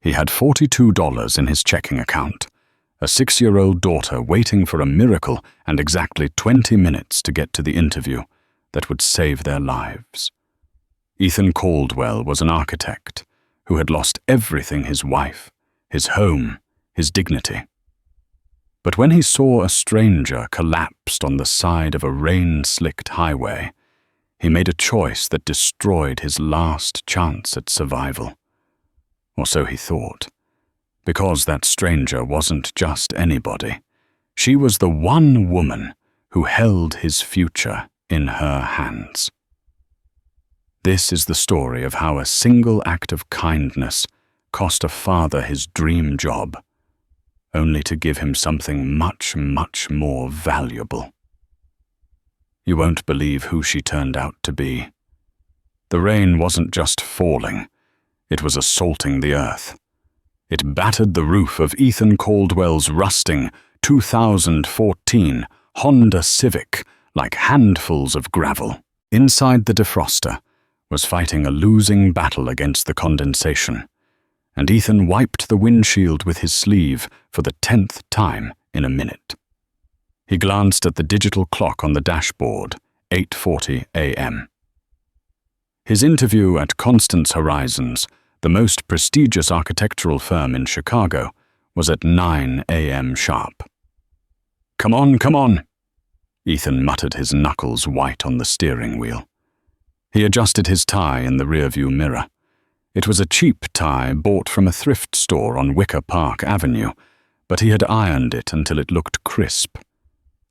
He had $42 in his checking account, a 6-year-old daughter waiting for a miracle, and exactly 20 minutes to get to the interview that would save their lives. Ethan Caldwell was an architect who had lost everything: his wife, his home, his dignity. But when he saw a stranger collapsed on the side of a rain-slicked highway, he made a choice that destroyed his last chance at survival. Or so he thought, because that stranger wasn't just anybody. She was the one woman who held his future in her hands. This is the story of how a single act of kindness cost a father his dream job, only to give him something much, much more valuable. You won't believe who she turned out to be. The rain wasn't just falling, it was assaulting the earth. It battered the roof of Ethan Caldwell's rusting 2014 Honda Civic like handfuls of gravel. Inside the defroster was fighting a losing battle against the condensation, and Ethan wiped the windshield with his sleeve for the 10th time in a minute. He glanced at the digital clock on the dashboard, 8:40 a.m. His interview at Constance Horizons, the most prestigious architectural firm in Chicago, was at 9 a.m. sharp. "Come on, come on," Ethan muttered, his knuckles white on the steering wheel. He adjusted his tie in the rearview mirror. It was a cheap tie bought from a thrift store on Wicker Park Avenue, but he had ironed it until it looked crisp.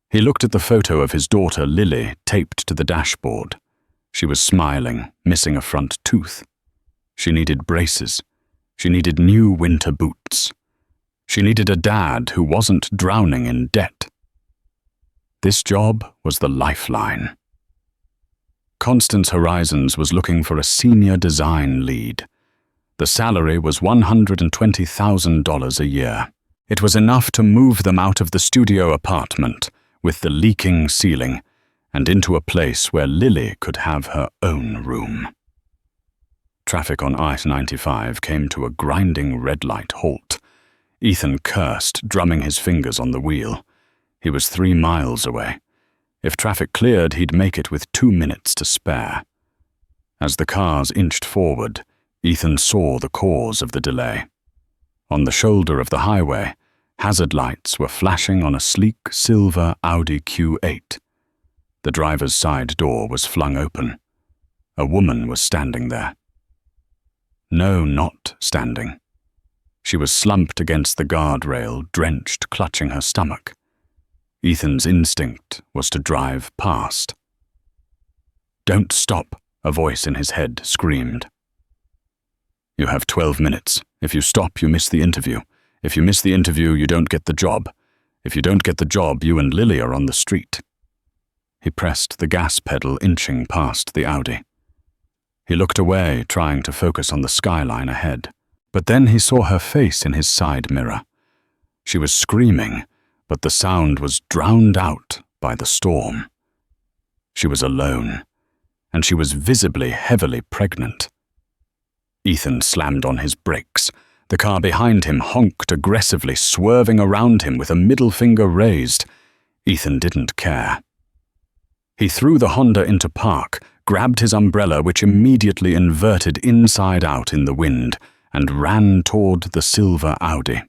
He looked at the photo of his daughter Lily taped to the dashboard. She was smiling, missing a front tooth. She needed braces. She needed new winter boots. She needed a dad who wasn't drowning in debt. This job was the lifeline. Constance Horizons was looking for a senior design lead. The salary was $120,000 a year. It was enough to move them out of the studio apartment with the leaking ceiling and into a place where Lily could have her own room. Traffic on I-95 came to a grinding red light halt. Ethan cursed, drumming his fingers on the wheel. He was 3 miles away. If traffic cleared, he'd make it with 2 minutes to spare. As the cars inched forward, Ethan saw the cause of the delay. On the shoulder of the highway, hazard lights were flashing on a sleek silver Audi Q8. The driver's side door was flung open. A woman was standing there. No, not standing. She was slumped against the guardrail, drenched, clutching her stomach. Ethan's instinct was to drive past. "Don't stop," a voice in his head screamed. "You have 12 minutes. If you stop, you miss the interview. If you miss the interview, you don't get the job. If you don't get the job, you and Lily are on the street." He pressed the gas pedal, inching past the Audi. He looked away, trying to focus on the skyline ahead. But then he saw her face in his side mirror. She was screaming, but the sound was drowned out by the storm. She was alone, and she was visibly heavily pregnant. Ethan slammed on his brakes. The car behind him honked aggressively, swerving around him with a middle finger raised. Ethan didn't care. He threw the Honda into park, grabbed his umbrella, which immediately inverted inside out in the wind, and ran toward the silver Audi.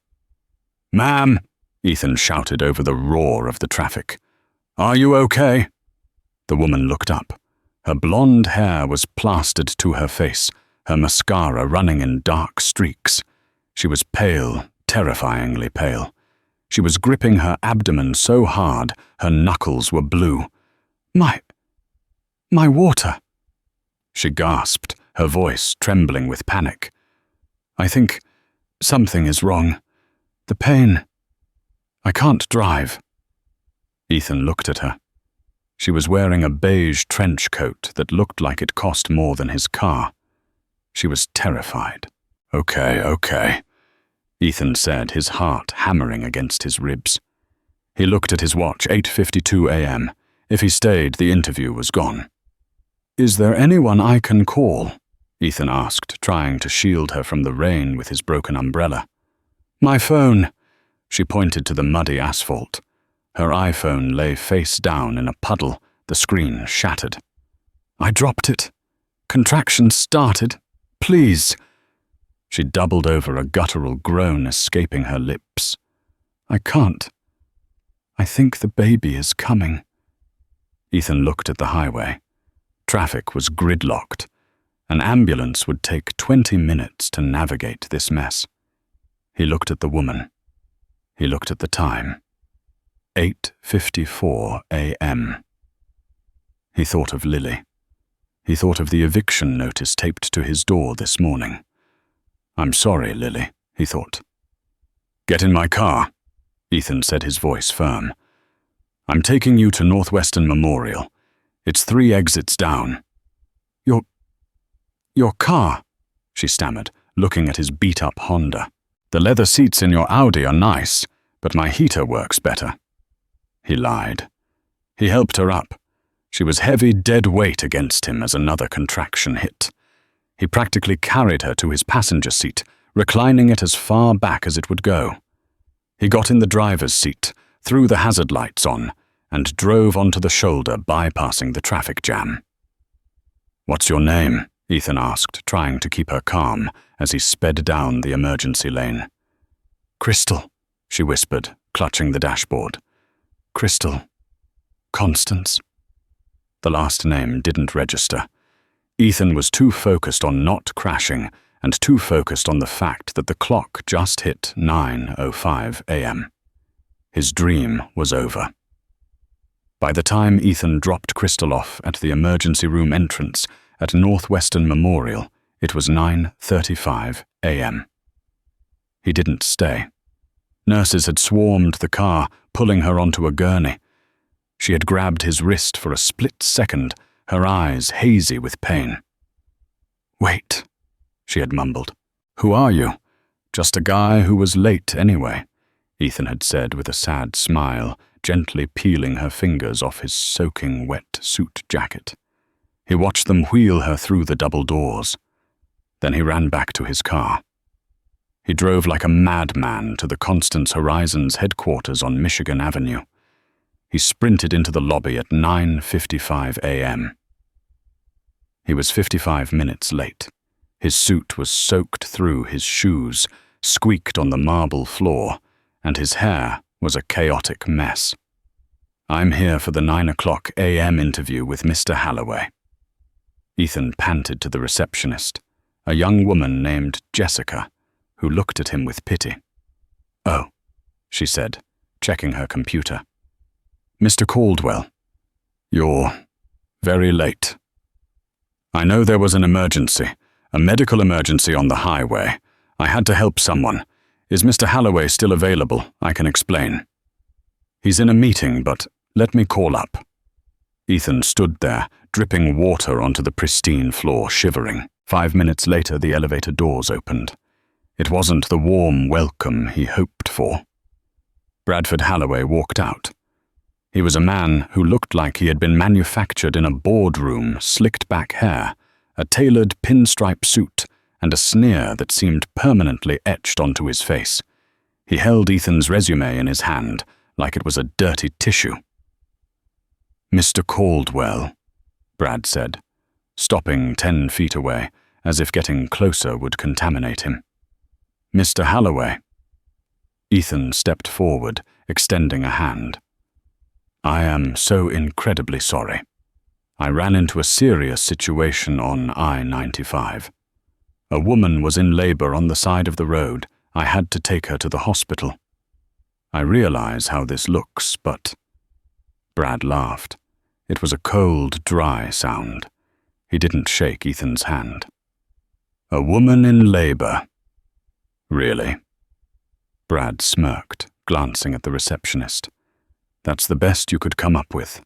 "Ma'am," Ethan shouted over the roar of the traffic. "Are you okay?" The woman looked up. Her blonde hair was plastered to her face, her mascara running in dark streaks. She was pale, terrifyingly pale. She was gripping her abdomen so hard, her knuckles were blue. My water," she gasped, her voice trembling with panic. "I think something is wrong. The pain. I can't drive." Ethan looked at her. She was wearing a beige trench coat that looked like it cost more than his car. She was terrified. Okay, Ethan said, his heart hammering against his ribs. He looked at his watch, 8:52 a.m. If he stayed, the interview was gone. "Is there anyone I can call?" Ethan asked, trying to shield her from the rain with his broken umbrella. My phone. She pointed to the muddy asphalt. Her iPhone lay face down in a puddle, the screen shattered. I dropped it. Contractions started. Please. She doubled over, a guttural groan escaping her lips. I can't. I think the baby is coming. Ethan looked at the highway. Traffic was gridlocked. An ambulance would take 20 minutes to navigate this mess. He looked at the woman. He looked at the time. 8:54 a.m. He thought of Lily. He thought of the eviction notice taped to his door this morning. I'm sorry, Lily, he thought. Get in my car, Ethan said, his voice firm. I'm taking you to Northwestern Memorial. It's 3 exits down. Your car, she stammered, looking at his beat-up Honda. The leather seats in your Audi are nice, but my heater works better. He lied. He helped her up. She was heavy, dead weight against him as another contraction hit. He practically carried her to his passenger seat, reclining it as far back as it would go. He got in the driver's seat, threw the hazard lights on, and drove onto the shoulder, bypassing the traffic jam. What's your name? Ethan asked, trying to keep her calm as he sped down the emergency lane. Crystal, she whispered, clutching the dashboard. Crystal. Constance. The last name didn't register. Ethan was too focused on not crashing and too focused on the fact that the clock just hit 9:05 a.m. His dream was over. By the time Ethan dropped Crystal off at the emergency room entrance at Northwestern Memorial, it was 9:35 a.m. He didn't stay. Nurses had swarmed the car, pulling her onto a gurney. She had grabbed his wrist for a split second, her eyes hazy with pain. Wait, she had mumbled. Who are you? Just a guy who was late anyway, Ethan had said with a sad smile, gently peeling her fingers off his soaking wet suit jacket. He watched them wheel her through the double doors. Then he ran back to his car. He drove like a madman to the Constance Horizons headquarters on Michigan Avenue. He sprinted into the lobby at 9:55 a.m. He was 55 minutes late. His suit was soaked through his shoes, squeaked on the marble floor, and his hair was a chaotic mess. I'm here for the 9:00 a.m. interview with Mr. Halloway. Ethan panted to the receptionist, a young woman named Jessica, who looked at him with pity. Oh, she said, checking her computer. Mr. Caldwell, you're very late. I know there was an emergency, a medical emergency on the highway. I had to help someone. Is Mr. Halloway still available? I can explain. He's in a meeting, but let me call up. Ethan stood there, dripping water onto the pristine floor, shivering. 5 minutes later, the elevator doors opened. It wasn't the warm welcome he hoped for. Bradford Halloway walked out. He was a man who looked like he had been manufactured in a boardroom, slicked back hair, a tailored pinstripe suit, and a sneer that seemed permanently etched onto his face. He held Ethan's resume in his hand, like it was a dirty tissue. Mr. Caldwell, Brad said, stopping 10 feet away, as if getting closer would contaminate him. Mr. Halloway. Ethan stepped forward, extending a hand. I am so incredibly sorry. I ran into a serious situation on I-95. A woman was in labor on the side of the road. I had to take her to the hospital. I realize how this looks, but... Brad laughed. It was a cold, dry sound. He didn't shake Ethan's hand. A woman in labor. Really? Brad smirked, glancing at the receptionist. That's the best you could come up with.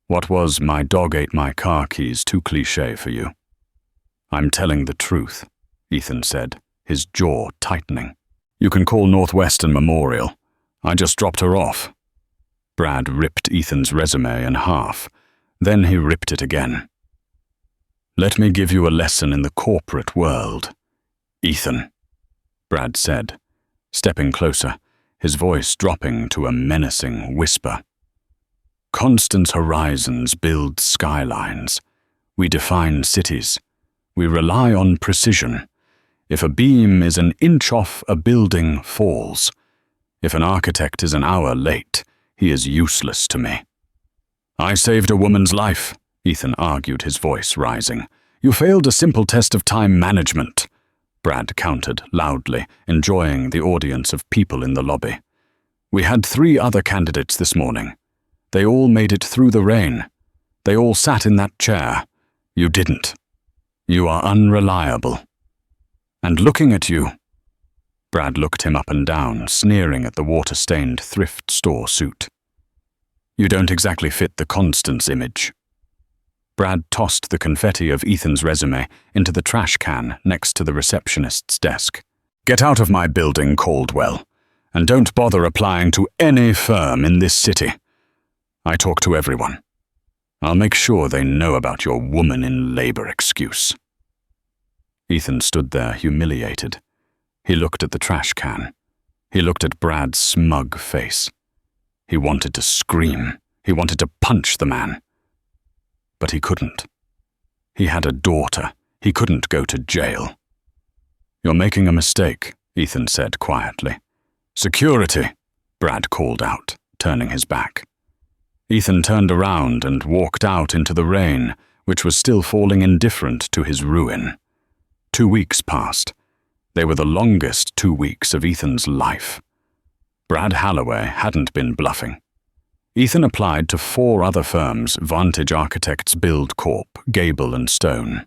What was my dog ate my car keys too cliché for you? I'm telling the truth, Ethan said, his jaw tightening. You can call Northwestern Memorial. I just dropped her off. Brad ripped Ethan's resume in half. Then he ripped it again. Let me give you a lesson in the corporate world, Ethan, Brad said, stepping closer, his voice dropping to a menacing whisper. Constant horizons build skylines. We define cities. We rely on precision. If a beam is an inch off, a building falls. If an architect is an hour late, he is useless to me. I saved a woman's life, Ethan argued, his voice rising. You failed a simple test of time management, Brad countered loudly, enjoying the audience of people in the lobby. We had 3 other candidates this morning. They all made it through the rain. They all sat in that chair. You didn't. You are unreliable. And looking at you, Brad looked him up and down, sneering at the water-stained thrift store suit. You don't exactly fit the Constance image. Brad tossed the confetti of Ethan's resume into the trash can next to the receptionist's desk. Get out of my building, Caldwell, and don't bother applying to any firm in this city. I talk to everyone. I'll make sure they know about your woman in labor excuse. Ethan stood there, humiliated. He looked at the trash can. He looked at Brad's smug face. He wanted to scream. He wanted to punch the man. But he couldn't. He had a daughter. He couldn't go to jail. You're making a mistake, Ethan said quietly. Security, Brad called out, turning his back. Ethan turned around and walked out into the rain, which was still falling indifferent to his ruin. 2 weeks passed. They were the longest 2 weeks of Ethan's life. Brad Halloway hadn't been bluffing. Ethan applied to 4 other firms, Vantage Architects, Build Corp, Gable and Stone.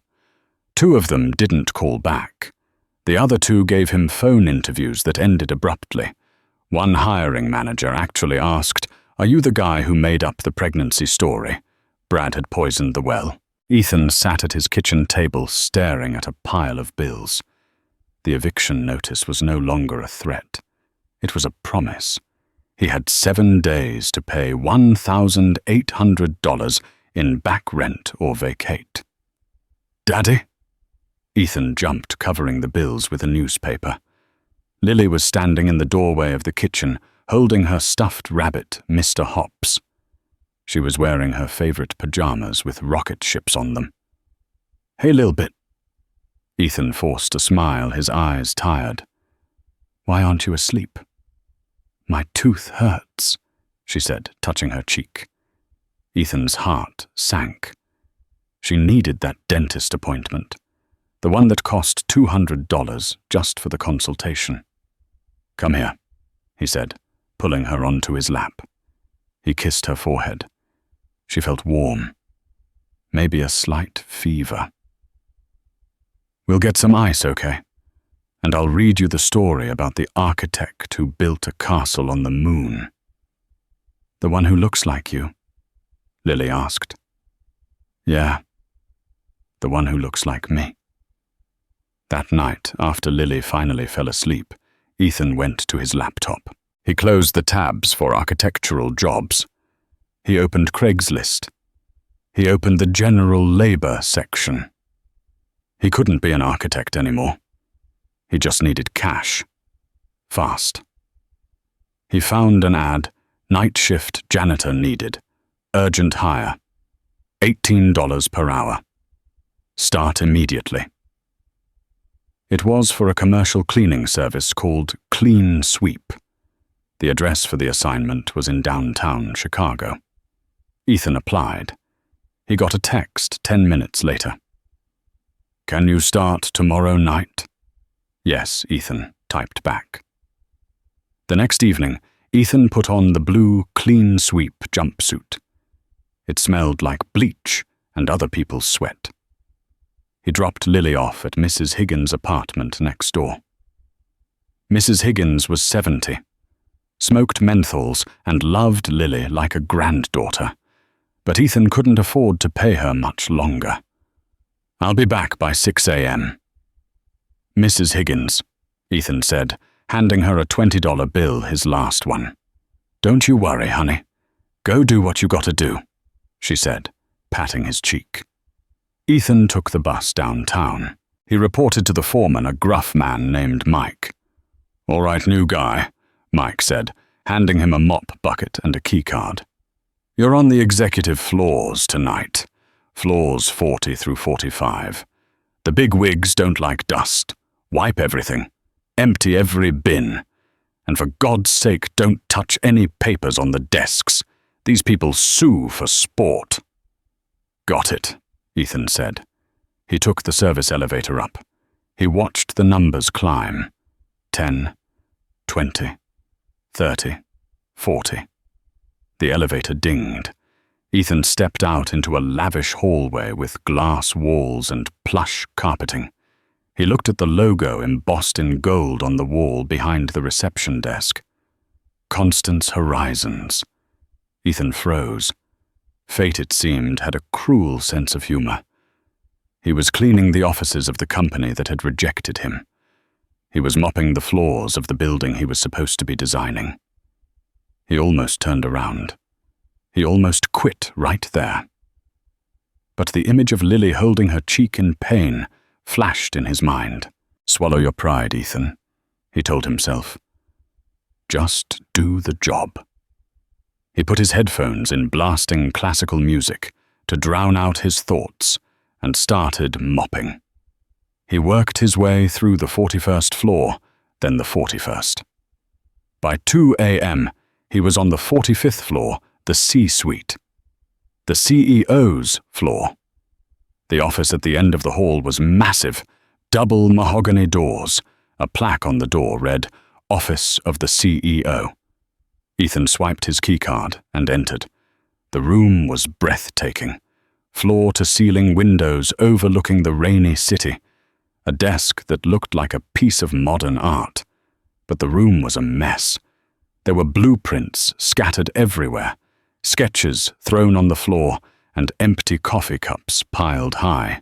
2 of them didn't call back. The other 2 gave him phone interviews that ended abruptly. One hiring manager actually asked, "Are you the guy who made up the pregnancy story? Brad had poisoned the well." Ethan sat at his kitchen table staring at a pile of bills. The eviction notice was no longer a threat. It was a promise. He had 7 days to pay $1,800 in back rent or vacate. Daddy? Ethan jumped, covering the bills with a newspaper. Lily was standing in the doorway of the kitchen, holding her stuffed rabbit, Mr. Hops. She was wearing her favorite pajamas with rocket ships on them. Hey, Lil Bit. Ethan forced a smile, his eyes tired. Why aren't you asleep? My tooth hurts, she said, touching her cheek. Ethan's heart sank. She needed that dentist appointment, the one that cost $200 just for the consultation. Come here, he said, pulling her onto his lap. He kissed her forehead. She felt warm, maybe a slight fever. We'll get some ice, okay? And I'll read you the story about the architect who built a castle on the moon. The one who looks like you? Lily asked. Yeah, the one who looks like me. That night, after Lily finally fell asleep, Ethan went to his laptop. He closed the tabs for architectural jobs. He opened Craigslist. He opened the general labor section. He couldn't be an architect anymore. He just needed cash. Fast. He found an ad, night shift janitor needed, urgent hire, $18 per hour. Start immediately. It was for a commercial cleaning service called Clean Sweep. The address for the assignment was in downtown Chicago. Ethan applied. He got a text 10 minutes later. Can you start tomorrow night? Yes, Ethan typed back. The next evening, Ethan put on the blue Clean Sweep jumpsuit. It smelled like bleach and other people's sweat. He dropped Lily off at Mrs. Higgins' apartment next door. Mrs. Higgins was 70, smoked menthols, and loved Lily like a granddaughter, but Ethan couldn't afford to pay her much longer. I'll be back by 6 a.m. Mrs. Higgins, Ethan said, handing her a $20 bill, his last one. Don't you worry, honey. Go do what you gotta do, she said, patting his cheek. Ethan took the bus downtown. He reported to the foreman, a gruff man named Mike. "All right, new guy," Mike said, handing him a mop bucket and a keycard. "You're on the executive floors tonight, floors 40 through 45. The big wigs don't like dust. Wipe everything. Empty every bin. And for God's sake, don't touch any papers on the desks. These people sue for sport." "Got it," Ethan said. He took the service elevator up. He watched the numbers climb. 10, 20, 30, 40. The elevator dinged. Ethan stepped out into a lavish hallway with glass walls and plush carpeting. He looked at the logo embossed in gold on the wall behind the reception desk. Constance Horizons. Ethan froze. Fate, it seemed, had a cruel sense of humor. He was cleaning the offices of the company that had rejected him. He was mopping the floors of the building he was supposed to be designing. He almost turned around. He almost quit right there. But the image of Lily holding her cheek in pain flashed in his mind. "Swallow your pride, Ethan," he told himself. "Just do the job." He put his headphones in blasting classical music to drown out his thoughts and started mopping. He worked his way through the 41st floor, then the 41st. By 2 a.m., he was on the 45th floor, the C-suite. The CEO's floor. The office at the end of the hall was massive, double mahogany doors. A plaque on the door read, "Office of the CEO." Ethan swiped his keycard and entered. The room was breathtaking. Floor-to-ceiling windows overlooking the rainy city. A desk that looked like a piece of modern art. But the room was a mess. There were blueprints scattered everywhere, sketches thrown on the floor, and empty coffee cups piled high.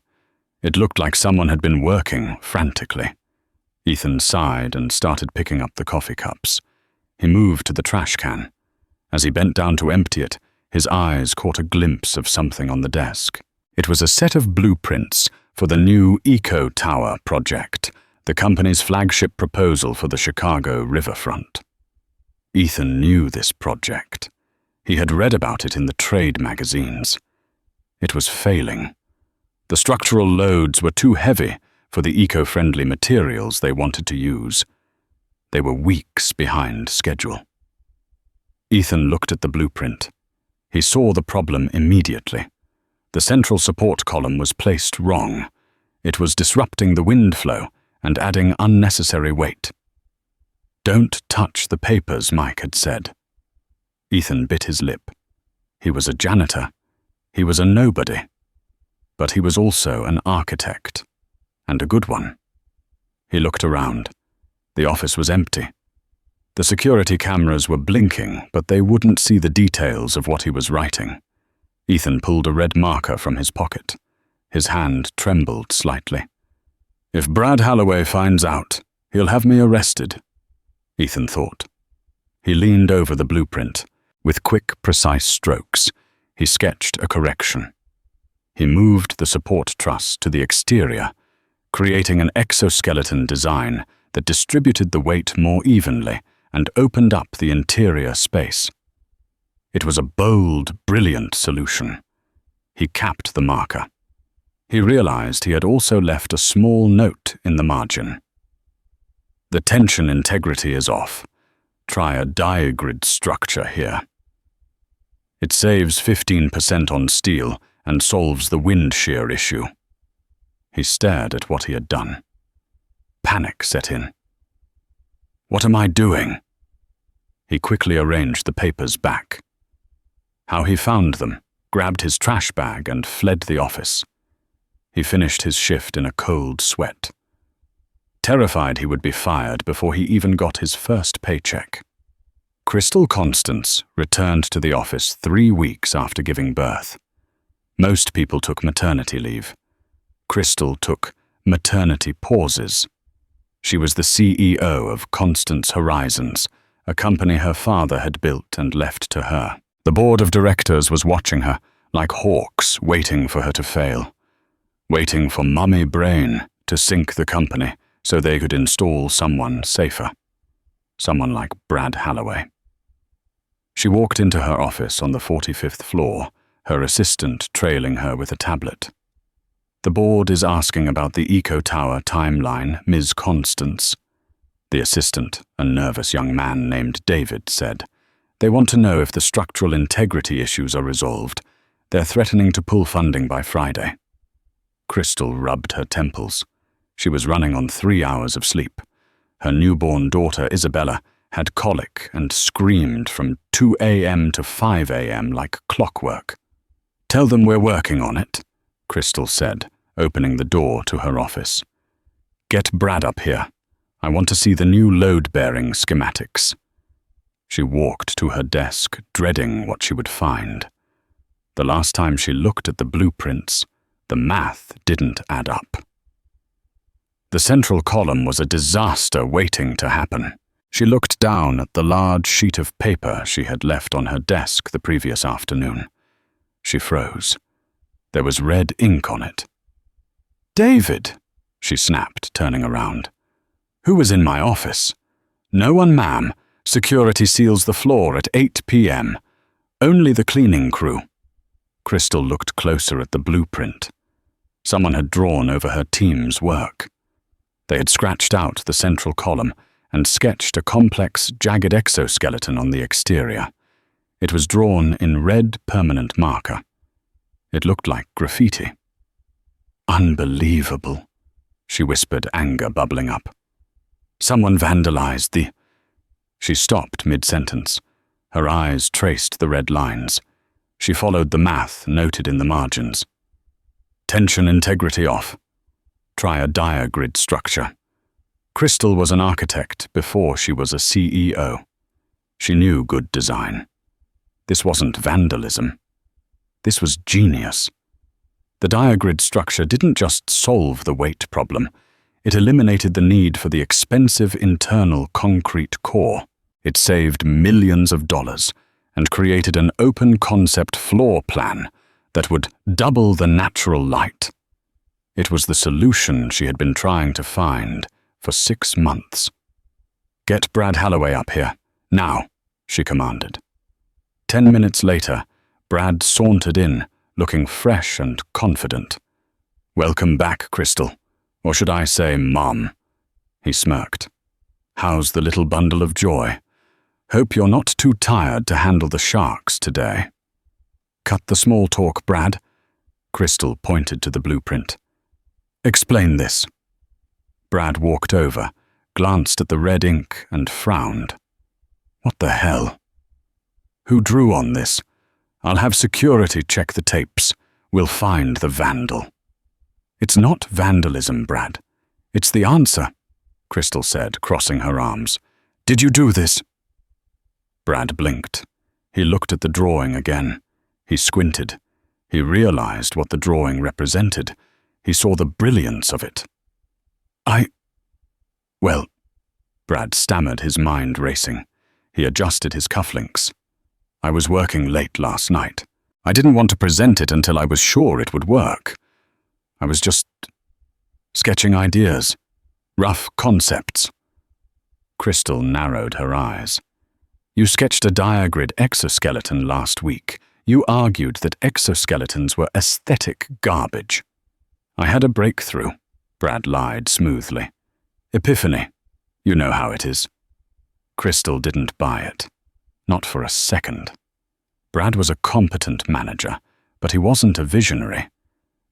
It looked like someone had been working frantically. Ethan sighed and started picking up the coffee cups. He moved to the trash can. As he bent down to empty it, his eyes caught a glimpse of something on the desk. It was a set of blueprints for the new Eco Tower project, the company's flagship proposal for the Chicago riverfront. Ethan knew this project. He had read about it in the trade magazines. It was failing. The structural loads were too heavy for the eco-friendly materials they wanted to use. They were weeks behind schedule. Ethan looked at the blueprint. He saw the problem immediately. The central support column was placed wrong. It was disrupting the wind flow and adding unnecessary weight. "Don't touch the papers," Mike had said. Ethan bit his lip. He was a janitor. He was a nobody. But he was also an architect, and a good one. He looked around. The office was empty. The security cameras were blinking, but they wouldn't see the details of what he was writing. Ethan pulled a red marker from his pocket. His hand trembled slightly. "If Brad Holloway finds out, he'll have me arrested," Ethan thought. He leaned over the blueprint. With quick, precise strokes, he sketched a correction. He moved the support truss to the exterior, creating an exoskeleton design that distributed the weight more evenly and opened up the interior space. It was a bold, brilliant solution. He capped the marker. He realized he had also left a small note in the margin. "The tension integrity is off. Try a diagrid structure here. It saves 15% on steel and solves the wind shear issue." He stared at what he had done. Panic set in. "What am I doing?" He quickly arranged the papers back. How he found them, grabbed his trash bag and fled the office. He finished his shift in a cold sweat. Terrified he would be fired before he even got his first paycheck. Crystal Constance returned to the office 3 weeks after giving birth. Most people took maternity leave. Crystal took maternity pauses. She was the CEO of Constance Horizons, a company her father had built and left to her. The board of directors was watching her, like hawks waiting for her to fail. waiting for Mummy Brain to sink the company so they could install someone safer. Someone like Brad Halloway. She walked into her office on the 45th floor, her assistant trailing her with a tablet. The board is asking about the Eco Tower timeline, Ms. Constance. The assistant, a nervous young man named David, said, "They want to know if the structural integrity issues are resolved. They're threatening to pull funding by Friday." Crystal rubbed her temples. She was running on 3 hours of sleep. Her newborn daughter, Isabella, had colic and screamed from 2 a.m. to 5 a.m. like clockwork. "Tell them we're working on it," Crystal said, opening the door to her office. "Get Brad up here. I want to see the new load-bearing schematics." She walked to her desk, dreading what she would find. The last time she looked at the blueprints, the math didn't add up. The central column was a disaster waiting to happen. She looked down at the large sheet of paper she had left on her desk the previous afternoon. She froze. There was red ink on it. "David," she snapped, turning around. "Who was in my office?" "No one, ma'am. Security seals the floor at 8 p.m. Only the cleaning crew." Crystal looked closer at the blueprint. Someone had drawn over her team's work. They had scratched out the central column and sketched a complex, jagged exoskeleton on the exterior. It was drawn in red permanent marker. It looked like graffiti. "Unbelievable," she whispered, anger bubbling up. "Someone vandalized the—" She stopped mid-sentence. Her eyes traced the red lines. She followed the math noted in the margins. "Tension integrity off. Try a diagrid structure." Crystal was an architect before she was a CEO. She knew good design. This wasn't vandalism. This was genius. The diagrid structure didn't just solve the weight problem. It eliminated the need for the expensive internal concrete core. It saved millions of dollars and created an open-concept floor plan that would double the natural light. It was the solution she had been trying to find for 6 months. "Get Brad Halloway up here, now," she commanded. 10 minutes later, Brad sauntered in, looking fresh and confident. "Welcome back, Crystal. Or should I say, Mom?" He smirked. "How's the little bundle of joy? Hope you're not too tired to handle the sharks today." "Cut the small talk, Brad." Crystal pointed to the blueprint. "Explain this." Brad walked over, glanced at the red ink, and frowned. "What the hell? Who drew on this? I'll have security check the tapes. We'll find the vandal." "It's not vandalism, Brad. It's the answer," Crystal said, crossing her arms. "Did you do this?" Brad blinked. He looked at the drawing again. He squinted. He realized what the drawing represented. He saw the brilliance of it. Well, Brad stammered, his mind racing. He adjusted his cufflinks. "I was working late last night. I didn't want to present it until I was sure it would work. I was just sketching ideas, rough concepts." Crystal narrowed her eyes. "You sketched a diagrid exoskeleton last week. You argued that exoskeletons were aesthetic garbage." "I had a breakthrough," Brad lied smoothly. "Epiphany. You know how it is." Crystal didn't buy it. Not for a second. Brad was a competent manager, but he wasn't a visionary.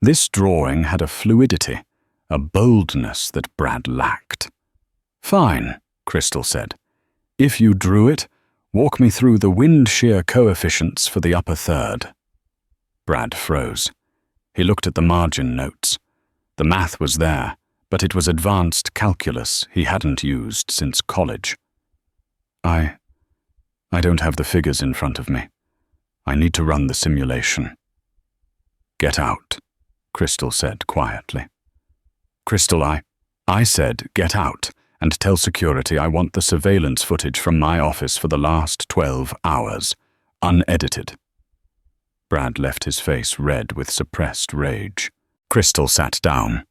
This drawing had a fluidity, a boldness that Brad lacked. "Fine," Crystal said. "If you drew it, walk me through the wind shear coefficients for the upper third." Brad froze. He looked at the margin notes. The math was there, but it was advanced calculus he hadn't used since college. I don't have the figures in front of me. I need to run the simulation." "Get out," Crystal said quietly. "Crystal, I said get out and tell security I want the surveillance footage from my office for the last 12 hours, unedited." Brad left his face red with suppressed rage. Crystal sat down.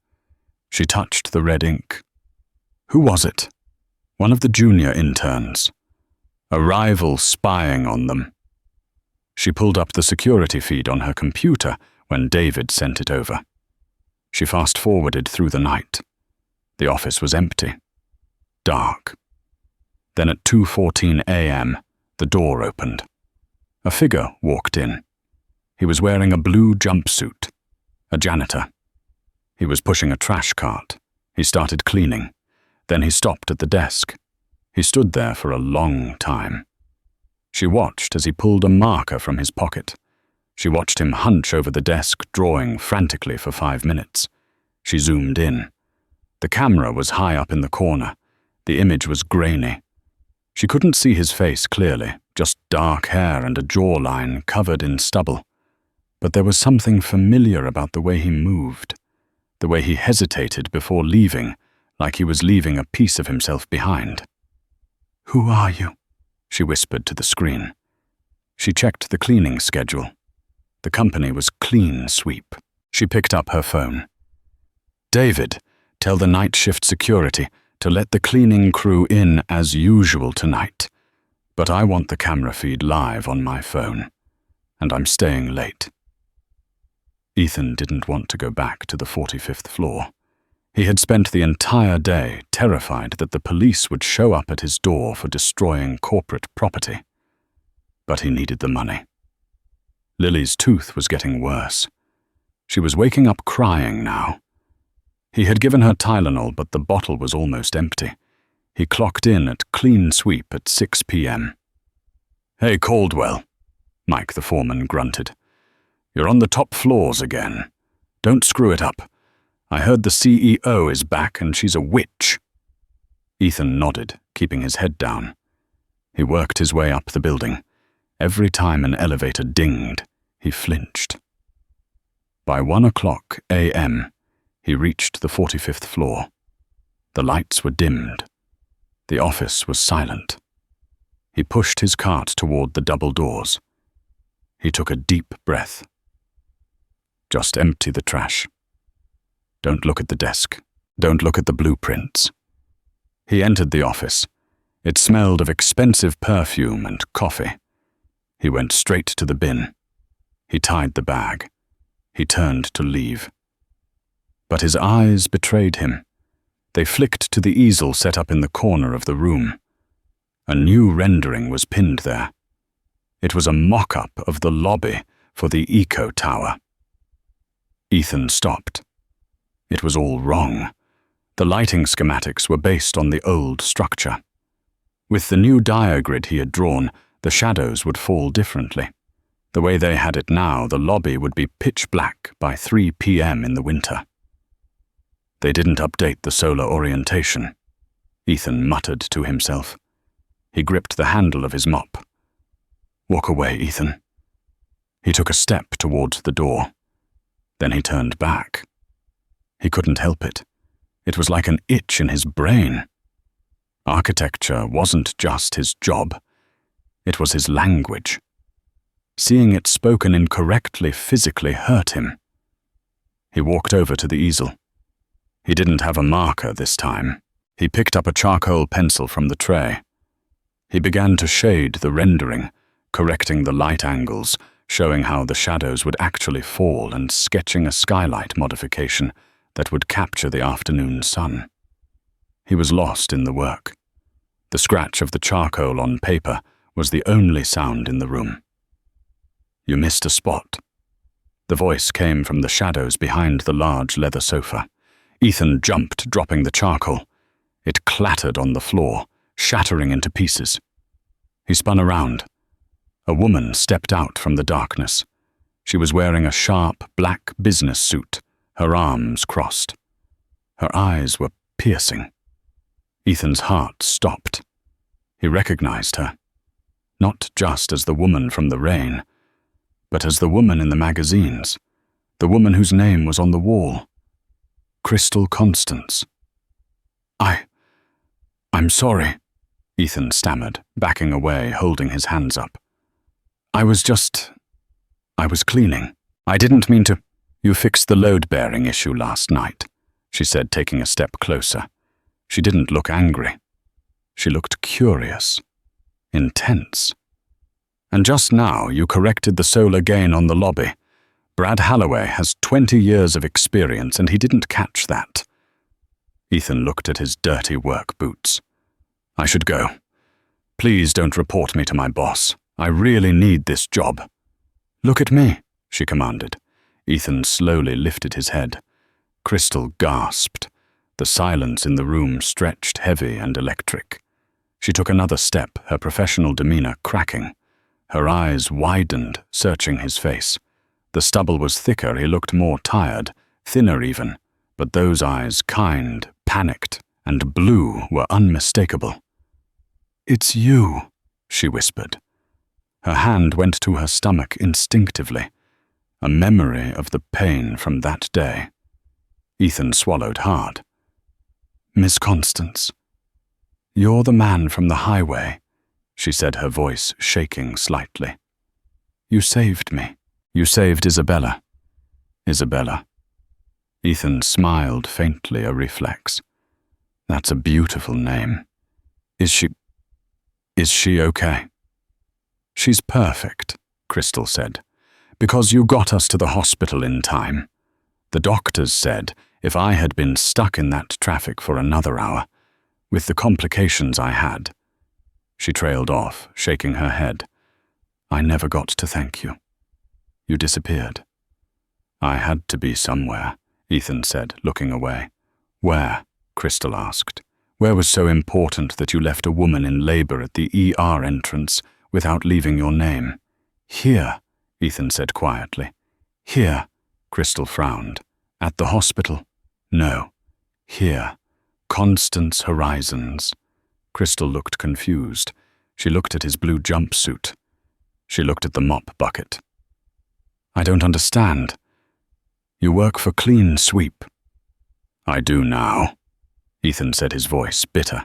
She touched the red ink. Who was it? One of the junior interns. A rival spying on them. She pulled up the security feed on her computer when David sent it over. She fast-forwarded through the night. The office was empty. Dark. Then at 2:14 a.m., the door opened. A figure walked in. He was wearing a blue jumpsuit. A janitor. He was pushing a trash cart. He started cleaning. Then he stopped at the desk. He stood there for a long time. She watched as he pulled a marker from his pocket. She watched him hunch over the desk, drawing frantically for 5 minutes. She zoomed in. The camera was high up in the corner. The image was grainy. She couldn't see his face clearly, just dark hair and a jawline covered in stubble. But there was something familiar about the way he moved, the way he hesitated before leaving, like he was leaving a piece of himself behind. "Who are you?" she whispered to the screen. She checked the cleaning schedule. The company was clean sweep. She picked up her phone. "David, tell the night shift security to let the cleaning crew in as usual tonight. But I want the camera feed live on my phone. And I'm staying late." Ethan didn't want to go back to the 45th floor. He had spent the entire day terrified that the police would show up at his door for destroying corporate property. But he needed the money. Lily's tooth was getting worse. She was waking up crying now. He had given her Tylenol, but the bottle was almost empty. He clocked in at clean sweep at 6 p.m. "Hey, Caldwell," Mike the foreman grunted. "You're on the top floors again. Don't screw it up. I heard the CEO is back and she's a witch." Ethan nodded, keeping his head down. He worked his way up the building. Every time an elevator dinged, he flinched. By 1:00 a.m., he reached the 45th floor. The lights were dimmed. The office was silent. He pushed his cart toward the double doors. He took a deep breath. Just empty the trash. Don't look at the desk. Don't look at the blueprints. He entered the office. It smelled of expensive perfume and coffee. He went straight to the bin. He tied the bag. He turned to leave. But his eyes betrayed him. They flicked to the easel set up in the corner of the room. A new rendering was pinned there. It was a mock-up of the lobby for the Eco Tower. Ethan stopped. It was all wrong. The lighting schematics were based on the old structure. With the new diagrid he had drawn, the shadows would fall differently. The way they had it now, the lobby would be pitch black by 3 p.m. in the winter. They didn't update the solar orientation. Ethan muttered to himself. He gripped the handle of his mop. "Walk away, Ethan." He took a step towards the door. Then he turned back. He couldn't help it. It was like an itch in his brain. Architecture wasn't just his job. It was his language. Seeing it spoken incorrectly physically hurt him. He walked over to the easel. He didn't have a marker this time. He picked up a charcoal pencil from the tray. He began to shade the rendering, correcting the light angles, showing how the shadows would actually fall and sketching a skylight modification that would capture the afternoon sun. He was lost in the work. The scratch of the charcoal on paper was the only sound in the room. "You missed a spot." The voice came from the shadows behind the large leather sofa. Ethan jumped, dropping the charcoal. It clattered on the floor, shattering into pieces. He spun around. A woman stepped out from the darkness. She was wearing a sharp black business suit, her arms crossed. Her eyes were piercing. Ethan's heart stopped. He recognized her, not just as the woman from the rain, but as the woman in the magazines, the woman whose name was on the wall. Crystal Constance. I'm sorry," Ethan stammered, backing away, holding his hands up. I was cleaning. I didn't mean to." You fixed the load-bearing issue last night, she said, taking a step closer. She didn't look angry. She looked curious, intense. And just now you corrected the solar gain on the lobby. Brad Halloway has 20 years of experience and he didn't catch that. Ethan looked at his dirty work boots. I should go. Please don't report me to my boss. I really need this job. Look at me, she commanded. Ethan slowly lifted his head. Crystal gasped. The silence in the room stretched heavy and electric. She took another step, her professional demeanor cracking. Her eyes widened, searching his face. The stubble was thicker, he looked more tired, thinner even, but those eyes, kind, panicked, and blue, were unmistakable. It's you, she whispered. Her hand went to her stomach instinctively, a memory of the pain from that day. Ethan swallowed hard. Miss Constance, you're the man from the highway, she said, her voice shaking slightly. You saved me. You saved Isabella. Isabella. Ethan smiled faintly, a reflex. That's a beautiful name. Is she okay? She's perfect, Crystal said, because you got us to the hospital in time. The doctors said if I had been stuck in that traffic for another hour, with the complications I had. She trailed off, shaking her head. I never got to thank you. You disappeared. I had to be somewhere, Ethan said, looking away. Where? Crystal asked. Where was so important that you left a woman in labor at the ER entrance without leaving your name? Here, Ethan said quietly. Here, Crystal frowned. At the hospital? No. Here. Constance Horizons. Crystal looked confused. She looked at his blue jumpsuit. She looked at the mop bucket. I don't understand. You work for Clean Sweep. I do now, Ethan said, his voice bitter.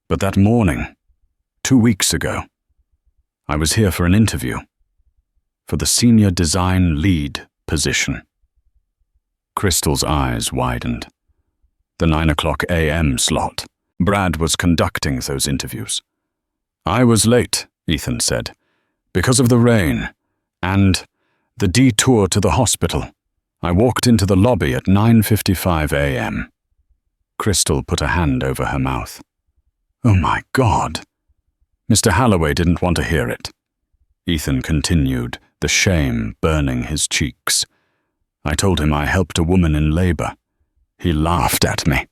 But that morning, 2 weeks ago, I was here for an interview, for the senior design lead position. Crystal's eyes widened. The 9:00 a.m. slot. Brad was conducting those interviews. I was late, Ethan said, because of the rain and the detour to the hospital. I walked into the lobby at 9:55 a.m. Crystal put a hand over her mouth. Oh my God. Mr. Halloway didn't want to hear it. Ethan continued, the shame burning his cheeks. I told him I helped a woman in labor. He laughed at me.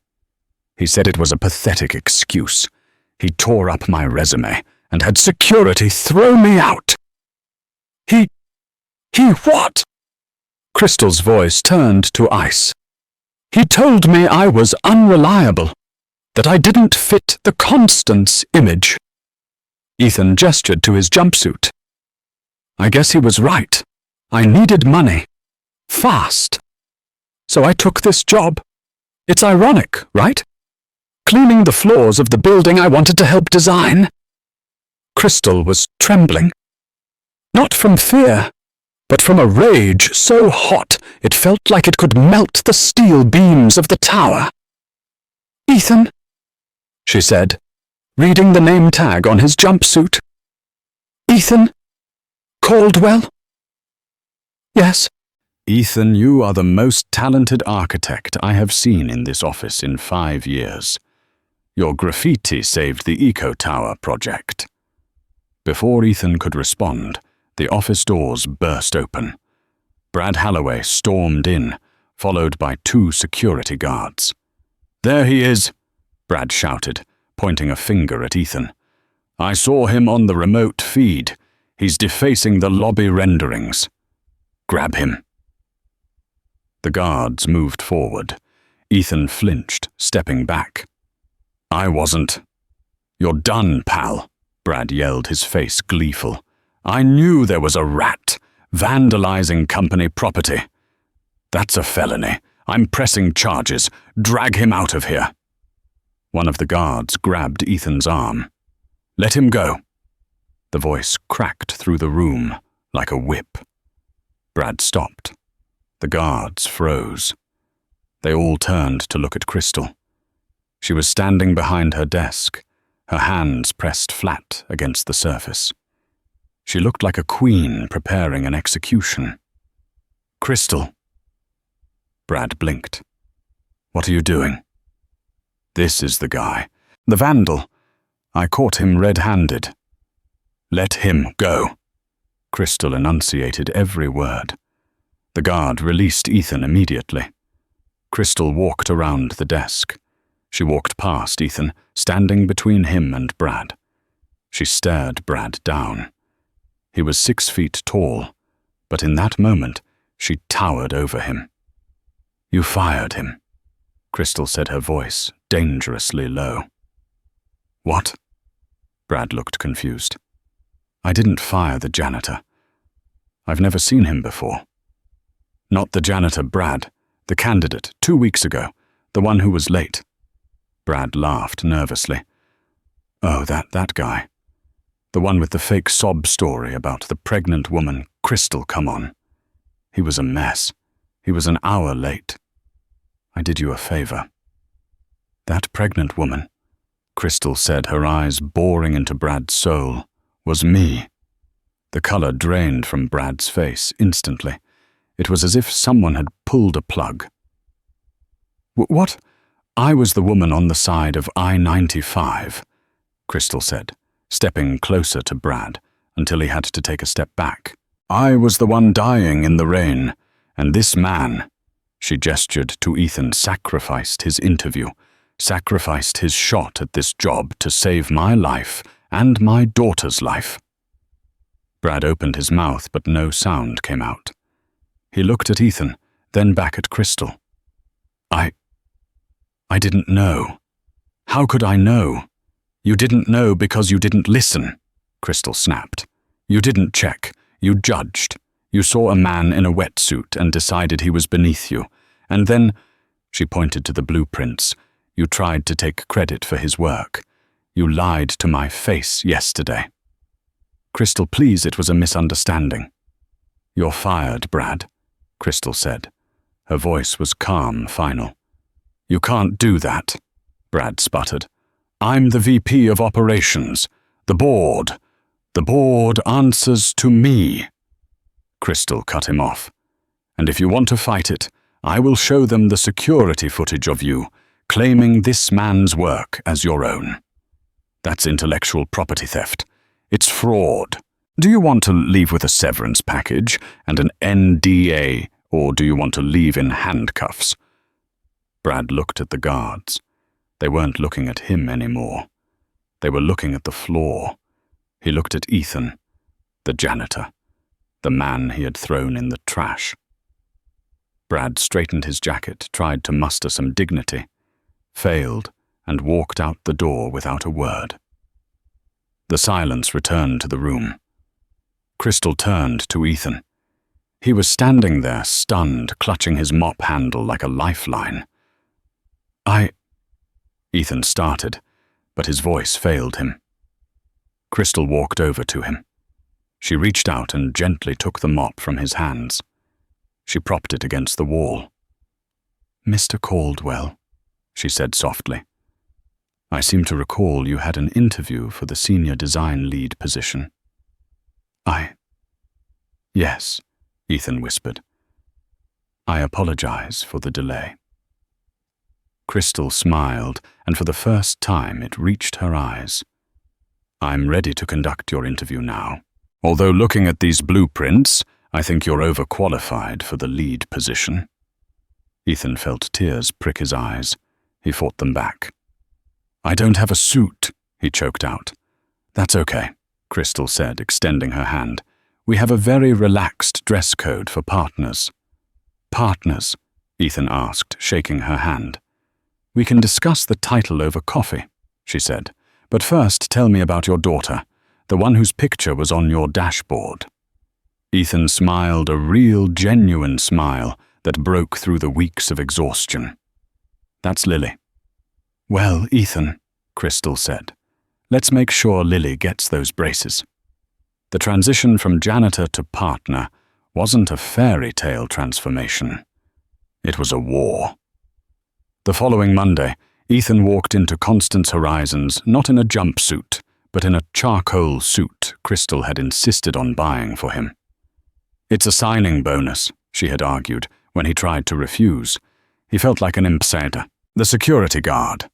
He said it was a pathetic excuse. He tore up my resume and had security throw me out. He what? Crystal's voice turned to ice. He told me I was unreliable, that I didn't fit the Constance image. Ethan gestured to his jumpsuit. I guess he was right. I needed money. Fast. So I took this job. It's ironic, right? Cleaning the floors of the building I wanted to help design. Crystal was trembling. Not from fear, but from a rage so hot it felt like it could melt the steel beams of the tower. Ethan, she said, reading the name tag on his jumpsuit. Ethan Caldwell? Yes. Ethan, you are the most talented architect I have seen in this office in 5 years. Your graffiti saved the Eco Tower project. Before Ethan could respond, the office doors burst open. Brad Halloway stormed in, followed by 2 security guards. There he is, Brad shouted, pointing a finger at Ethan. I saw him on the remote feed. He's defacing the lobby renderings. Grab him. The guards moved forward. Ethan flinched, stepping back. I wasn't. You're done, pal, Brad yelled, his face gleeful. I knew there was a rat vandalizing company property. That's a felony. I'm pressing charges. Drag him out of here. One of the guards grabbed Ethan's arm. Let him go. The voice cracked through the room like a whip. Brad stopped. The guards froze. They all turned to look at Crystal. She was standing behind her desk, her hands pressed flat against the surface. She looked like a queen preparing an execution. "Crystal." Brad blinked. "What are you doing?" "This is the guy. The vandal. I caught him red-handed." "Let him go." Crystal enunciated every word. The guard released Ethan immediately. Crystal walked around the desk. She walked past Ethan, standing between him and Brad. She stared Brad down. He was 6 feet tall, but in that moment, she towered over him. "You fired him," Crystal said, her voice dangerously low. "What?" Brad looked confused. "I didn't fire the janitor. I've never seen him before." "Not the janitor, Brad. The candidate, 2 weeks ago. The one who was late." Brad laughed nervously. "Oh, that guy. The one with the fake sob story about the pregnant woman, Crystal, come on. He was a mess. He was an hour late. I did you a favor." "That pregnant woman," Crystal said, her eyes boring into Brad's soul, "was me." The color drained from Brad's face instantly. It was as if someone had pulled a plug. "What? I was the woman on the side of I-95, Crystal said, stepping closer to Brad until he had to take a step back. "I was the one dying in the rain, and this man," she gestured to Ethan, "sacrificed his interview, sacrificed his shot at this job to save my life and my daughter's life." Brad opened his mouth, but no sound came out. He looked at Ethan, then back at Crystal. I didn't know. How could I know? You didn't know because you didn't listen," Crystal snapped. "You didn't check. You judged. You saw a man in a wetsuit and decided he was beneath you. And then," she pointed to the blueprints, "you tried to take credit for his work. You lied to my face yesterday." "Crystal, please, it was a misunderstanding." "You're fired, Brad," Crystal said. Her voice was calm, final. "You can't do that," Brad sputtered. "I'm the VP of Operations. The board answers to me." Crystal cut him off. "And if you want to fight it, I will show them the security footage of you, claiming this man's work as your own. That's intellectual property theft. It's fraud. Do you want to leave with a severance package and an NDA, or do you want to leave in handcuffs?" Brad looked at the guards. They weren't looking at him anymore. They were looking at the floor. He looked at Ethan, the janitor, the man he had thrown in the trash. Brad straightened his jacket, tried to muster some dignity, failed, and walked out the door without a word. The silence returned to the room. Crystal turned to Ethan. He was standing there, stunned, clutching his mop handle like a lifeline. Ethan started, but his voice failed him. Crystal walked over to him. She reached out and gently took the mop from his hands. She propped it against the wall. "Mr. Caldwell," she said softly, "I seem to recall you had an interview for the senior design lead position." "Yes," Ethan whispered. "I apologize for the delay." Crystal smiled, and for the first time it reached her eyes. "I'm ready to conduct your interview now. Although looking at these blueprints, I think you're overqualified for the lead position." Ethan felt tears prick his eyes. He fought them back. "I don't have a suit," he choked out. "That's okay," Crystal said, extending her hand. "We have a very relaxed dress code for partners." "Partners?" Ethan asked, shaking her hand. "We can discuss the title over coffee," she said. "But first tell me about your daughter, the one whose picture was on your dashboard." Ethan smiled, a real, genuine smile that broke through the weeks of exhaustion. "That's Lily." "Well, Ethan," Crystal said, "let's make sure Lily gets those braces. The transition from janitor to partner wasn't a fairy tale transformation. It was a war. The following Monday, Ethan walked into Constance Horizons not in a jumpsuit, but in a charcoal suit Crystal had insisted on buying for him. "It's a signing bonus," she had argued when he tried to refuse. He felt like an imposter. The security guard,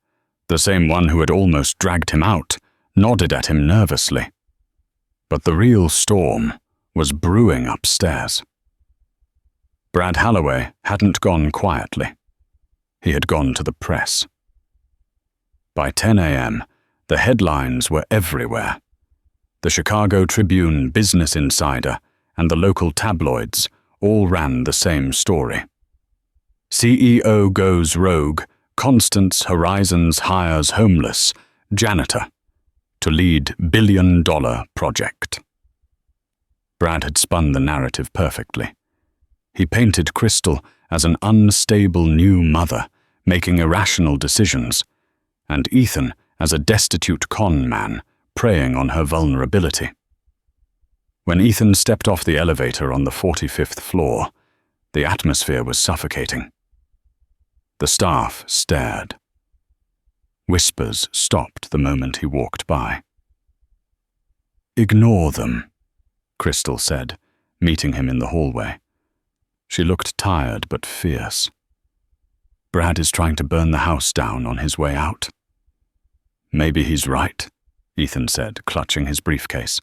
the same one who had almost dragged him out, nodded at him nervously. But the real storm was brewing upstairs. Brad Holloway hadn't gone quietly. He had gone to the press. By 10 a.m., the headlines were everywhere. The Chicago Tribune, Business Insider, and the local tabloids all ran the same story. CEO goes rogue, Constance Horizons hires homeless janitor to lead billion-dollar project. Brad had spun the narrative perfectly. He painted Crystal as an unstable new mother, making irrational decisions, and Ethan as a destitute con man, preying on her vulnerability. When Ethan stepped off the elevator on the 45th floor, the atmosphere was suffocating. The staff stared. Whispers stopped the moment he walked by. "Ignore them," Crystal said, meeting him in the hallway. She looked tired but fierce. "Brad is trying to burn the house down on his way out." "Maybe he's right," Ethan said, clutching his briefcase.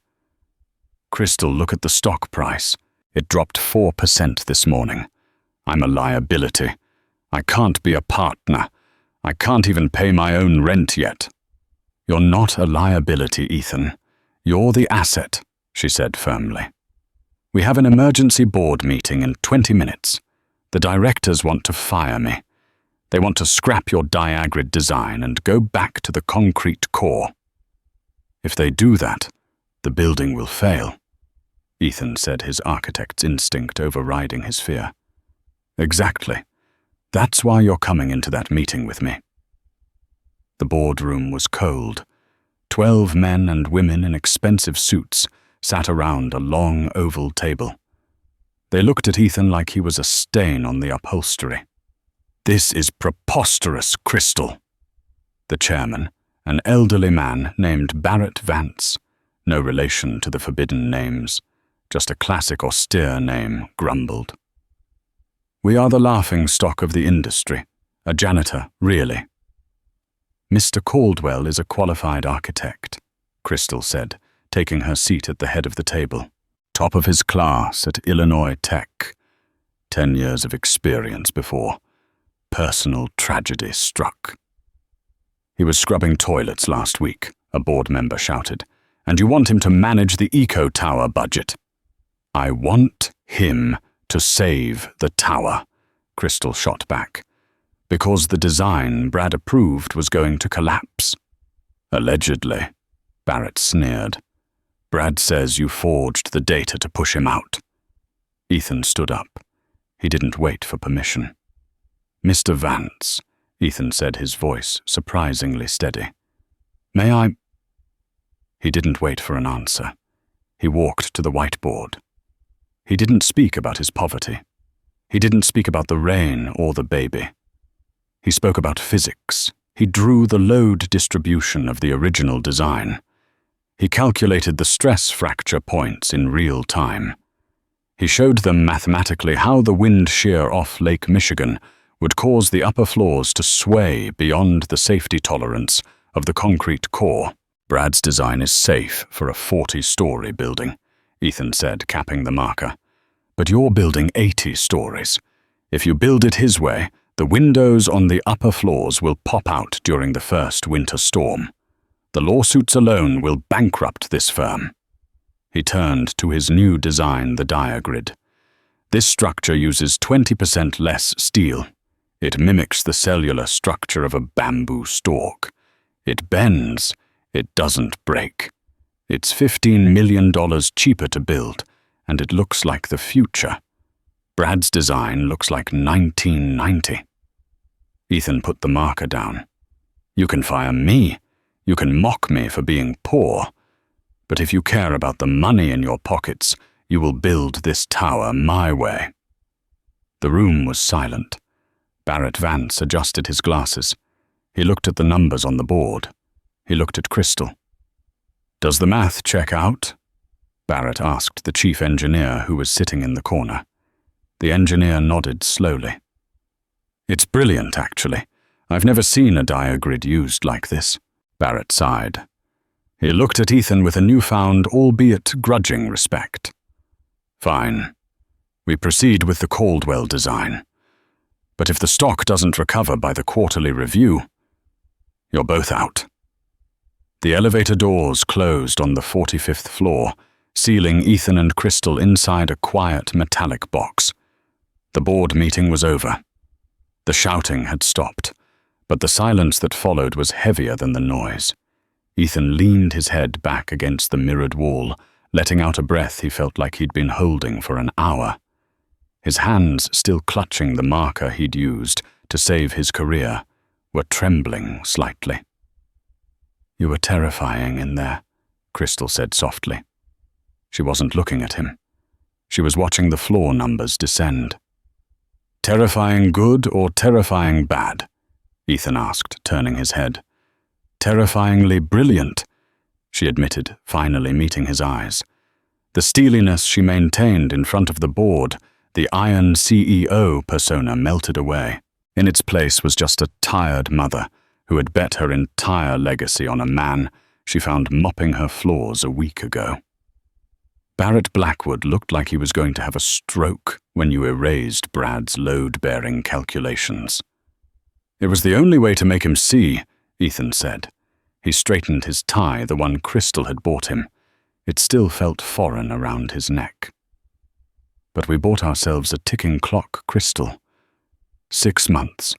"Crystal, look at the stock price. It dropped 4% this morning. I'm a liability. I can't be a partner. I can't even pay my own rent yet." "You're not a liability, Ethan. You're the asset," she said firmly. "We have an emergency board meeting in 20 minutes. The directors want to fire me. They want to scrap your diagrid design and go back to the concrete core. If they do that, the building will fail," Ethan said, his architect's instinct overriding his fear. "Exactly. That's why you're coming into that meeting with me." The boardroom was cold. 12 men and women in expensive suits sat around a long oval table. They looked at Ethan like he was a stain on the upholstery. "This is preposterous, Crystal." The chairman, an elderly man named Barrett Vance, no relation to the forbidden names, just a classic austere name, grumbled. "We are the laughingstock of the industry. A janitor, really." "Mr. Caldwell is a qualified architect," Crystal said, taking her seat at the head of the table. "Top of his class at Illinois Tech. 10 years of experience before personal tragedy struck." "He was scrubbing toilets last week," a board member shouted. "And you want him to manage the Eco Tower budget." "I want him to save the tower," Crystal shot back, "because the design Brad approved was going to collapse." "Allegedly," Barrett sneered. "Brad says you forged the data to push him out." Ethan stood up. He didn't wait for permission. "Mr. Vance," Ethan said, his voice surprisingly steady. "May I—" He didn't wait for an answer. He walked to the whiteboard. He didn't speak about his poverty. He didn't speak about the rain or the baby. He spoke about physics. He drew the load distribution of the original design. He calculated the stress fracture points in real time. He showed them mathematically how the wind shear off Lake Michigan would cause the upper floors to sway beyond the safety tolerance of the concrete core. "Brad's design is safe for a 40-story building," Ethan said, capping the marker. "But you're building 80 stories. If you build it his way, the windows on the upper floors will pop out during the first winter storm. The lawsuits alone will bankrupt this firm." He turned to his new design, the diagrid. "This structure uses 20% less steel. It mimics the cellular structure of a bamboo stalk. It bends. It doesn't break. It's $15 million cheaper to build, and it looks like the future. Brad's design looks like 1990. Ethan put the marker down. "You can fire me. You can mock me for being poor. But if you care about the money in your pockets, You will build this tower my way." The room was silent. Barrett Vance adjusted his glasses. He looked at the numbers on the board. He looked at Crystal. "Does the math check out?" Barrett asked the chief engineer, who was sitting in the corner. The engineer nodded slowly. "It's brilliant, actually. I've never seen a diagrid used like this." Barrett sighed. He looked at Ethan with a newfound, albeit grudging, respect. "Fine. We proceed with the Caldwell design. But if the stock doesn't recover by the quarterly review, you're both out." The elevator doors closed on the 45th floor, sealing Ethan and Crystal inside a quiet metallic box. The board meeting was over. The shouting had stopped, but the silence that followed was heavier than the noise. Ethan leaned his head back against the mirrored wall, letting out a breath he felt like he'd been holding for an hour. His hands, still clutching the marker he'd used to save his career, were trembling slightly. "You were terrifying in there," Crystal said softly. She wasn't looking at him. She was watching the floor numbers descend. "Terrifying good or terrifying bad?" Ethan asked, turning his head. "Terrifyingly brilliant," she admitted, finally meeting his eyes. The steeliness she maintained in front of the board, the iron CEO persona, melted away. In its place was just a tired mother who had bet her entire legacy on a man she found mopping her floors a week ago. Barrett Blackwood looked like he was going to have a stroke when you erased Brad's load-bearing calculations. "It was the only way to make him see," Ethan said. He straightened his tie, the one Crystal had bought him. It still felt foreign around his neck. "But we bought ourselves a ticking clock, Crystal. 6 months.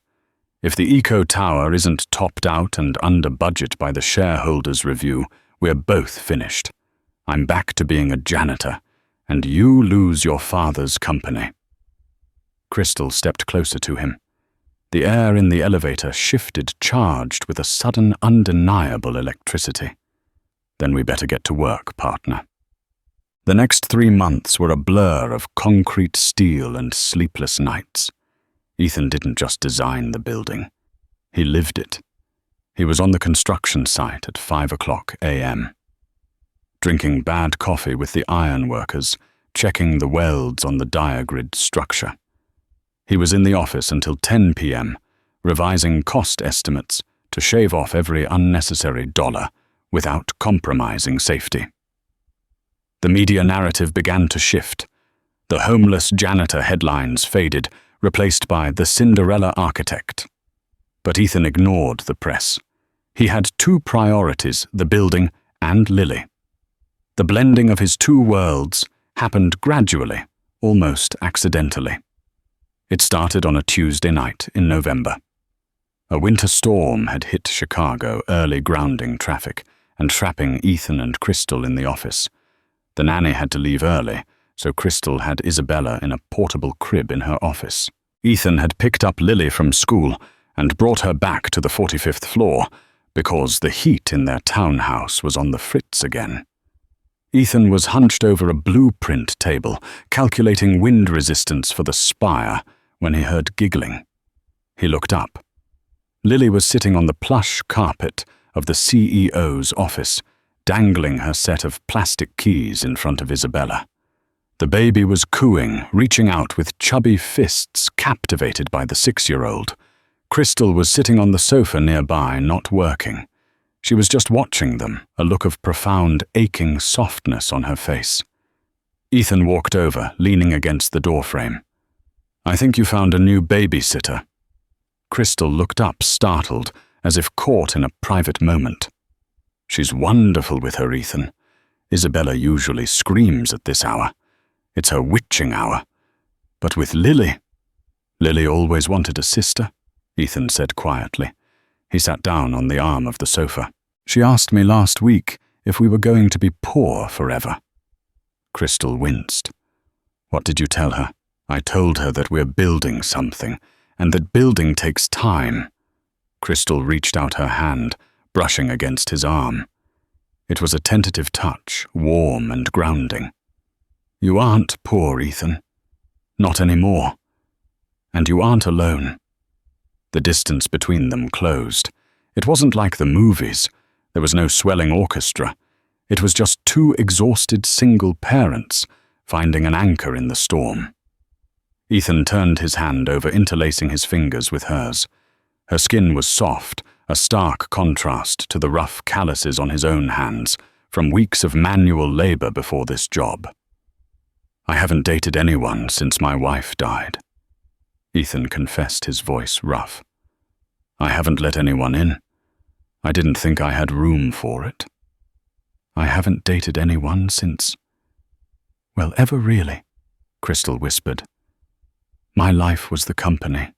If the Eco Tower isn't topped out and under budget by the shareholders' review, we're both finished. I'm back to being a janitor, and you lose your father's company." Crystal stepped closer to him. The air in the elevator shifted, charged with a sudden, undeniable electricity. "Then we better get to work, partner." The next 3 months were a blur of concrete steel and sleepless nights. Ethan didn't just design the building. He lived it. He was on the construction site at 5 a.m., drinking bad coffee with the iron workers, checking the welds on the diagrid structure. He was in the office until 10 p.m., revising cost estimates to shave off every unnecessary dollar without compromising safety. The media narrative began to shift. The homeless janitor headlines faded, replaced by the Cinderella architect. But Ethan ignored the press. He had 2 priorities, the building and Lily. The blending of his 2 worlds happened gradually, almost accidentally. It started on a Tuesday night in November. A winter storm had hit Chicago, early grounding traffic and trapping Ethan and Crystal in the office. The nanny had to leave early, so Crystal had Isabella in a portable crib in her office. Ethan had picked up Lily from school and brought her back to the 45th floor because the heat in their townhouse was on the fritz again. Ethan was hunched over a blueprint table, calculating wind resistance for the spire, when he heard giggling. He looked up. Lily was sitting on the plush carpet of the CEO's office, dangling her set of plastic keys in front of Isabella. The baby was cooing, reaching out with chubby fists, captivated by the 6-year-old. Crystal was sitting on the sofa nearby, not working. She was just watching them, a look of profound, aching softness on her face. Ethan walked over, leaning against the doorframe. "I think you found a new babysitter." Crystal looked up, startled, as if caught in a private moment. "She's wonderful with her, Ethan. Isabella usually screams at this hour. It's her witching hour. But with Lily..." "Lily always wanted a sister," Ethan said quietly. He sat down on the arm of the sofa. "She asked me last week if we were going to be poor forever." Crystal winced. "What did you tell her?" "I told her that we're building something, and that building takes time." Crystal reached out her hand, brushing against his arm. It was a tentative touch, warm and grounding. You aren't poor, Ethan. Not anymore. And you aren't alone. The distance between them closed. It wasn't like the movies. There was no swelling orchestra. It was just two exhausted single parents finding an anchor in the storm. Ethan turned his hand over, interlacing his fingers with hers. Her skin was soft, a stark contrast to the rough calluses on his own hands from weeks of manual labor before this job. I haven't dated anyone since my wife died. Ethan confessed, his voice rough. I haven't let anyone in. I didn't think I had room for it. I haven't dated anyone since... Well, ever really, Crystal whispered. My life was the company.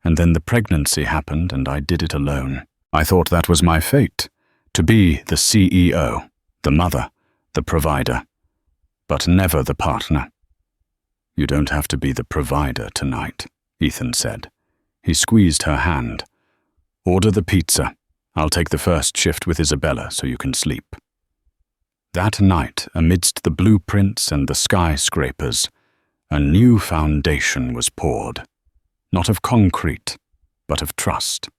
And then the pregnancy happened and I did it alone. I thought that was my fate, to be the CEO, the mother, the provider, but never the partner. You don't have to be the provider tonight, Ethan said. He squeezed her hand. Order the pizza. I'll take the first shift with Isabella so you can sleep. That night, amidst the blueprints and the skyscrapers, a new foundation was poured. Not of concrete, but of trust.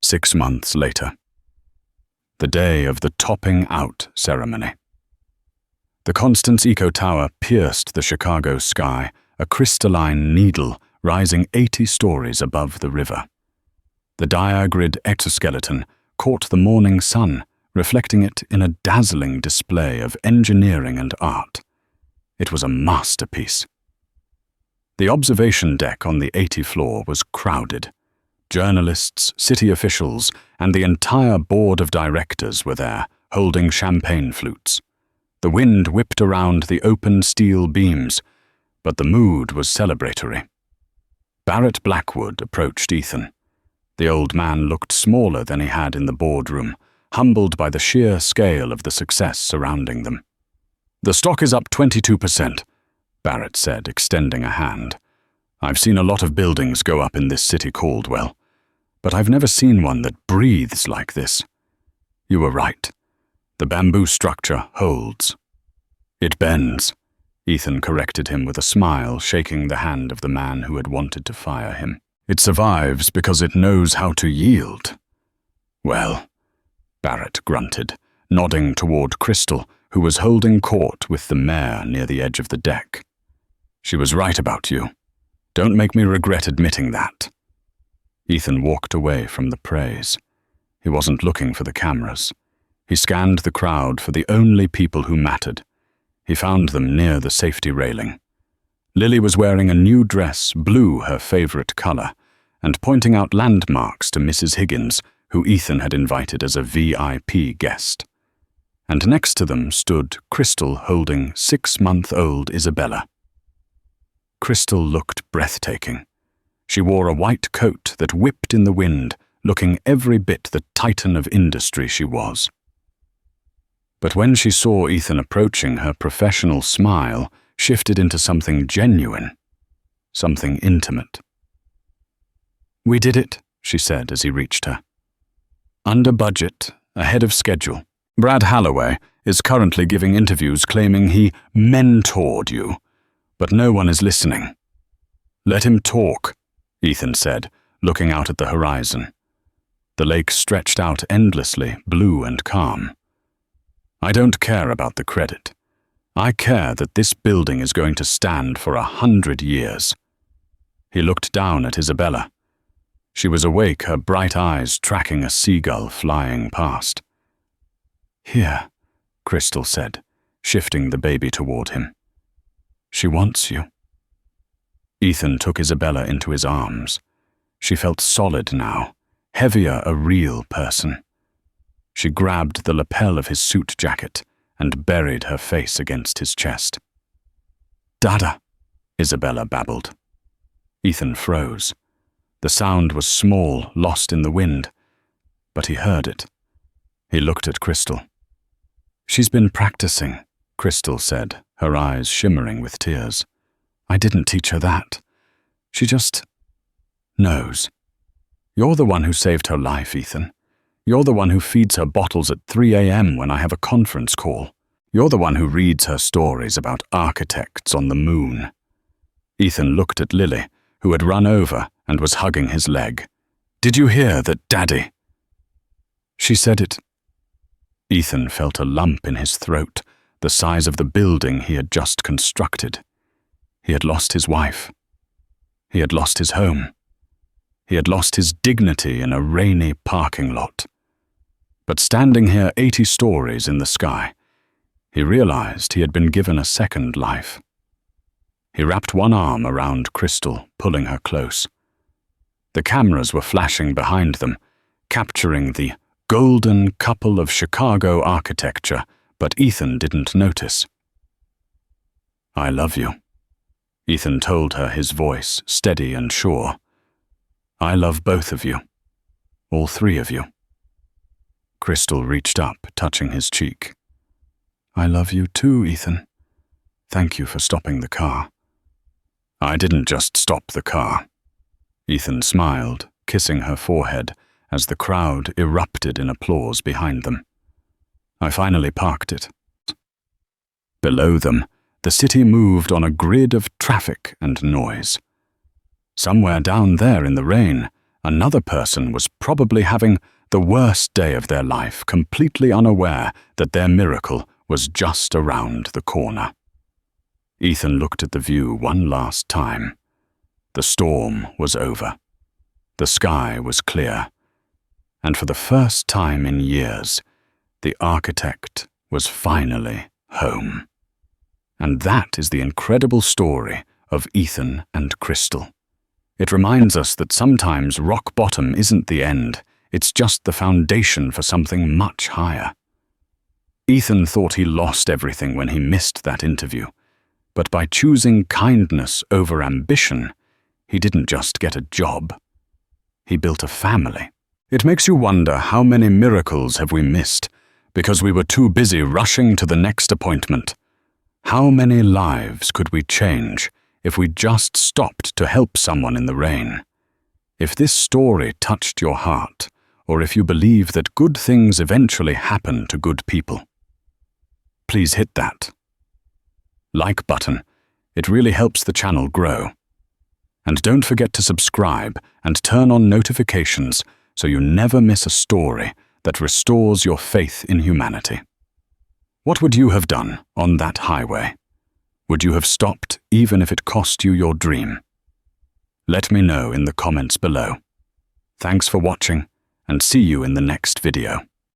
Six months later. The day of the topping out ceremony. The Constance Eco Tower pierced the Chicago sky, a crystalline needle rising 80 stories above the river. The diagrid exoskeleton caught the morning sun, reflecting it in a dazzling display of engineering and art. It was a masterpiece. The observation deck on the 80th floor was crowded. Journalists, city officials, and the entire board of directors were there, holding champagne flutes. The wind whipped around the open steel beams, but the mood was celebratory. Barrett Blackwood approached Ethan. The old man looked smaller than he had in the boardroom, humbled by the sheer scale of the success surrounding them. The stock is up 22%, Barrett said, extending a hand. I've seen a lot of buildings go up in this city, Caldwell, but I've never seen one that breathes like this. You were right. The bamboo structure holds. It bends, Ethan corrected him with a smile, shaking the hand of the man who had wanted to fire him. It survives because it knows how to yield. Well, Barrett grunted, nodding toward Crystal, who was holding court with the mayor near the edge of the deck. She was right about you. Don't make me regret admitting that. Ethan walked away from the praise. He wasn't looking for the cameras. He scanned the crowd for the only people who mattered. He found them near the safety railing. Lily was wearing a new dress, blue her favorite color, and pointing out landmarks to Mrs. Higgins, who Ethan had invited as a VIP guest. And next to them stood Crystal holding 6-month-old Isabella. Crystal looked breathtaking. She wore a white coat that whipped in the wind, looking every bit the titan of industry she was. But when she saw Ethan approaching, her professional smile shifted into something genuine, something intimate. We did it, she said as he reached her. Under budget, ahead of schedule. Brad Halloway is currently giving interviews claiming he mentored you, but no one is listening. Let him talk, Ethan said, looking out at the horizon. The lake stretched out endlessly, blue and calm. I don't care about the credit. I care that this building is going to stand for 100 years. He looked down at Isabella. She was awake, her bright eyes tracking a seagull flying past. Here, Crystal said, shifting the baby toward him. She wants you. Ethan took Isabella into his arms. She felt solid now, heavier, a real person. She grabbed the lapel of his suit jacket and buried her face against his chest. Dada, Isabella babbled. Ethan froze. The sound was small, lost in the wind, but he heard it. He looked at Crystal. She's been practicing, Crystal said, her eyes shimmering with tears. I didn't teach her that. She just knows. You're the one who saved her life, Ethan. You're the one who feeds her bottles at 3 a.m. when I have a conference call. You're the one who reads her stories about architects on the moon. Ethan looked at Lily, who had run over and was hugging his leg. Did you hear that, Daddy? She said it. Ethan felt a lump in his throat, the size of the building he had just constructed. He had lost his wife. He had lost his home. He had lost his dignity in a rainy parking lot. But standing here 80 stories in the sky, he realized he had been given a second life. He wrapped one arm around Crystal, pulling her close. The cameras were flashing behind them, capturing the golden couple of Chicago architecture, but Ethan didn't notice. I love you, Ethan told her, his voice steady and sure. I love both of you, all three of you. Crystal reached up, touching his cheek. I love you too, Ethan. Thank you for stopping the car. I didn't just stop the car. Ethan smiled, kissing her forehead as the crowd erupted in applause behind them. I finally parked it. Below them, the city moved on a grid of traffic and noise. Somewhere down there in the rain, another person was probably having the worst day of their life, completely unaware that their miracle was just around the corner. Ethan looked at the view one last time. The storm was over. The sky was clear. And for the first time in years, the architect was finally home. And that is the incredible story of Ethan and Crystal. It reminds us that sometimes rock bottom isn't the end, it's just the foundation for something much higher. Ethan thought he lost everything when he missed that interview, but by choosing kindness over ambition, he didn't just get a job. He built a family. It makes you wonder how many miracles have we missed because we were too busy rushing to the next appointment. How many lives could we change if we just stopped to help someone in the rain? If this story touched your heart, or if you believe that good things eventually happen to good people, please hit that like button. It really helps the channel grow. And don't forget to subscribe and turn on notifications so you never miss a story that restores your faith in humanity. What would you have done on that highway? Would you have stopped even if it cost you your dream? Let me know in the comments below. Thanks for watching, and see you in the next video.